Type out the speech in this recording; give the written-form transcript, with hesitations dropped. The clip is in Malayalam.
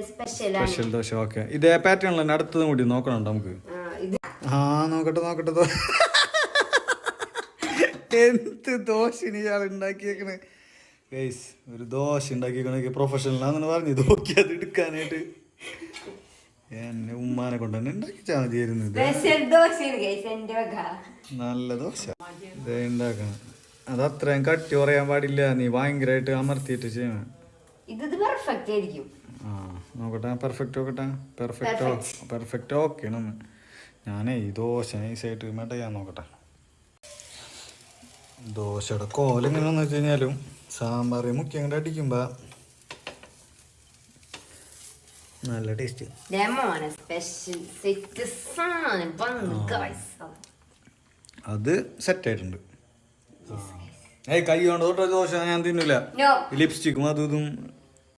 സ്പെഷ്യൽ ദോശ. ഓക്കെ, ഇതേ പാറ്റേണിൽ തന്നെ അടുത്തതും കൂടി നോക്കണം നമുക്ക്. നോക്കട്ടെ എന്ത് ദോശ ഇയാൾ ഉണ്ടാക്കിയേക്കണ് ഗൈസ്. ഒരു ദോശ ഉണ്ടാക്കിയേക്കണ പ്രൊഫഷണലാന്ന് പറഞ്ഞു നോക്കി അത് എടുക്കാനായിട്ട്. എന്നെ ഉമ്മാനെ കൊണ്ട് തന്നെ ഉണ്ടാക്കിച്ചാൽ മതിയായിരുന്നു. നല്ല ദോശ ഇതേ ഉണ്ടാക്കണം. അത് അത്രയും കട്ടി പറയാൻ പാടില്ല, നീ ഭയങ്കരമായിട്ട് അമർത്തിയിട്ട് ചെയ്യണം. നോക്കട്ടെ, പെർഫെക്റ്റ് ഓക്കെ. ഞാനേ ഈ ദോശ നൈസായിട്ട് മെടയാൻ നോക്കട്ടെ. ദോശയുടെ കോലെങ്ങനെയാണെന്ന് വെച്ച് കഴിഞ്ഞാലും സാമ്പാർ മുക്കി അങ്ങോട്ട് അടിക്കുമ്പോ നല്ല ടേസ്റ്റ്. അത് സെറ്റായിട്ടുണ്ട്. കൈ കൊണ്ട് തൊട്ട ദോശ ഞാൻ തിന്നില്ല. ലിപ്സ്റ്റിക്കും അതും